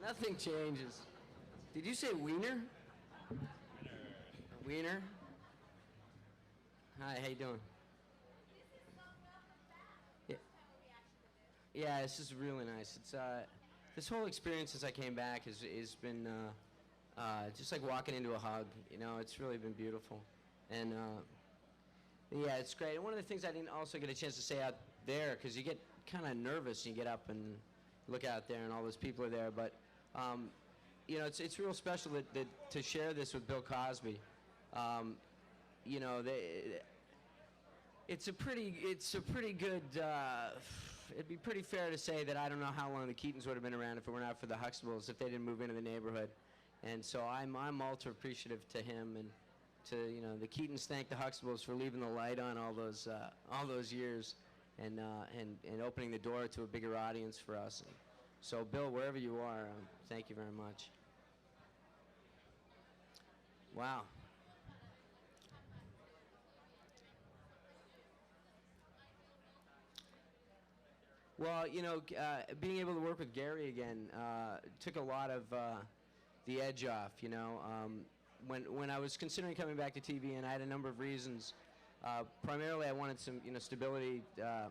Nothing changes. Did you say wiener? Wiener. Hi, how you doing? Yeah, yeah, this is really nice. It's this whole experience since I came back has been just like walking into a hug. You know, it's really been beautiful, and yeah, it's great. And one of the things I didn't also get a chance to say out there, because you get kind of nervous, and you get up and look out there, and all those people are there, but. You know, it's real special that to share this with Bill Cosby. You know, it's a pretty good. It'd be pretty fair to say that I don't know how long the Keatons would have been around if it were not for the Huxtables, if they didn't move into the neighborhood, and so I'm ultra appreciative to him and to the Keatons. Thank the Huxtables for leaving the light on all those years, and opening the door to a bigger audience for us. And so, Bill, wherever you are, thank you very much. Wow. Well, being able to work with Gary again took a lot of the edge off. When I was considering coming back to TV, and I had a number of reasons. Primarily, I wanted some stability. I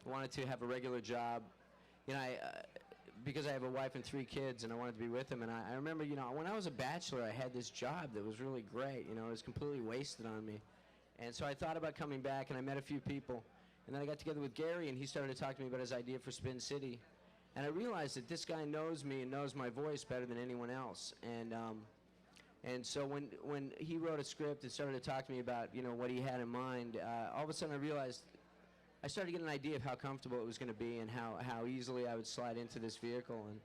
wanted to have a regular job. Because I have a wife and 3 kids, and I wanted to be with them. And I remember, when I was a bachelor, I had this job that was really great. It was completely wasted on me. And so I thought about coming back, and I met a few people. And then I got together with Gary, and he started to talk to me about his idea for Spin City. And I realized that this guy knows me and knows my voice better than anyone else. And so when he wrote a script and started to talk to me about, what he had in mind, all of a sudden I realized I started to get an idea of how comfortable it was going to be and how easily I would slide into this vehicle. And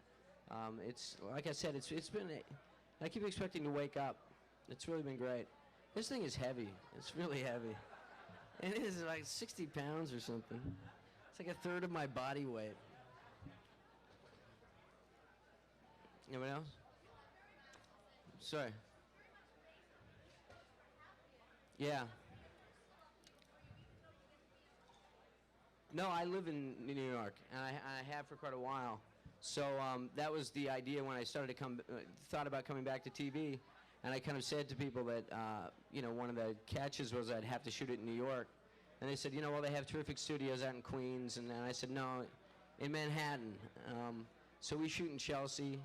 it's, like I said, it's been, I keep expecting to wake up. It's really been great. This thing is heavy. It's really heavy. And it is like 60 pounds or something. It's like a third of my body weight. Anyone else? Sorry. Yeah. No, I live in New York, and I have for quite a while. So that was the idea when I started to thought about coming back to TV, and I kind of said to people that one of the catches was I'd have to shoot it in New York, and they said, well, they have terrific studios out in Queens, and I said, no, in Manhattan. So we shoot in Chelsea,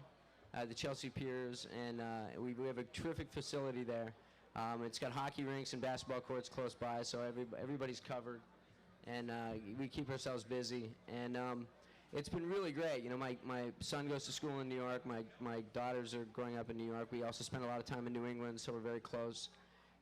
the Chelsea Piers, and we have a terrific facility there. It's got hockey rinks and basketball courts close by, so everybody's covered. And we keep ourselves busy, and it's been really great. My son goes to school in New York. My daughters are growing up in New York. We also spend a lot of time in New England, so we're very close.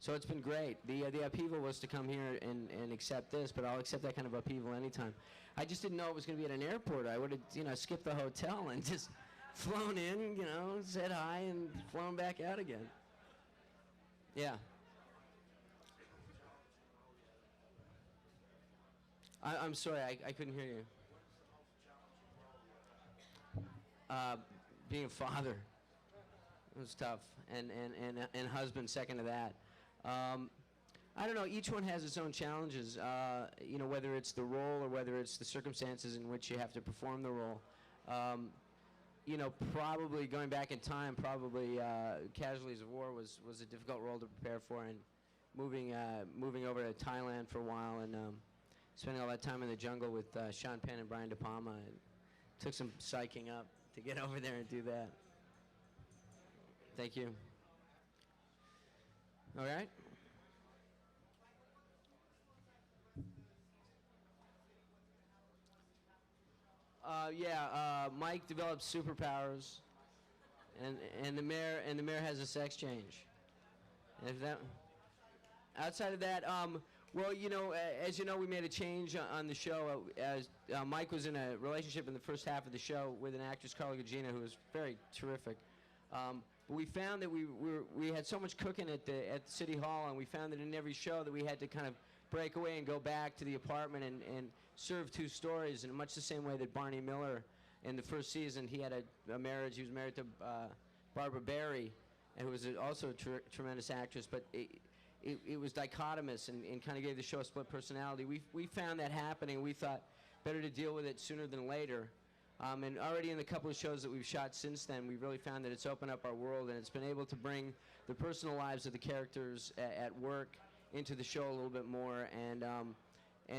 So it's been great. The upheaval was to come here and accept this, but I'll accept that kind of upheaval anytime. I just didn't know it was going to be at an airport. I would have, skipped the hotel and just flown in, said hi, and flown back out again. Yeah. I'm sorry, I couldn't hear you. Being a father, it was tough, and husband second to that. I don't know. Each one has its own challenges. Whether it's the role or whether it's the circumstances in which you have to perform the role. Probably going back in time, Casualties of War was a difficult role to prepare for, and moving over to Thailand for a while and. Spending all that time in the jungle with Sean Penn and Brian De Palma. It took some psyching up to get over there and do that. Thank you. All right. Mike develops superpowers, and the mayor has a sex change. And if that, outside of that, well, as you know, we made a change on the show. As Mike was in a relationship in the first half of the show with an actress, Carla Gugino, who was very terrific. But we found that we had so much cooking at the City Hall, and we found that in every show that we had to kind of break away and go back to the apartment and serve 2 stories, in much the same way that Barney Miller, in the first season, he had a marriage. He was married to Barbara Barry, who was also a tremendous actress, but it was dichotomous and kind of gave the show a split personality. We found that happening. We thought better to deal with it sooner than later. And already in the couple of shows that we've shot since then, we've really found that it's opened up our world, and it's been able to bring the personal lives of the characters at work into the show a little bit more, and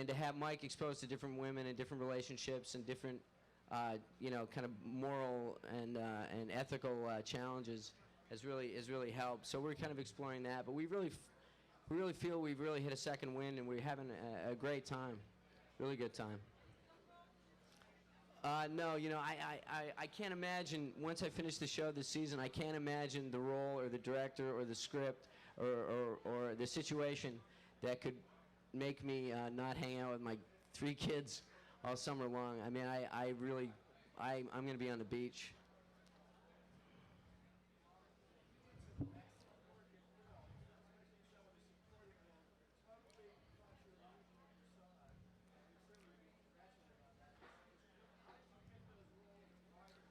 to have Mike exposed to different women and different relationships and different, kind of moral and ethical challenges has really helped. So we're kind of exploring that, but we really feel we've really hit a second wind, and we're having a great time, really good time. No, I can't imagine, once I finish the show this season, I can't imagine the role or the director or the script or the situation that could make me not hang out with my 3 kids all summer long. I mean, I'm going to be on the beach.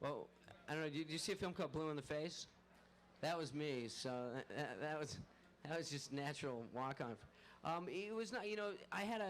Well, I don't know. Did you see a film called Blue in the Face? That was me. So that was just natural walk on. It was not. I had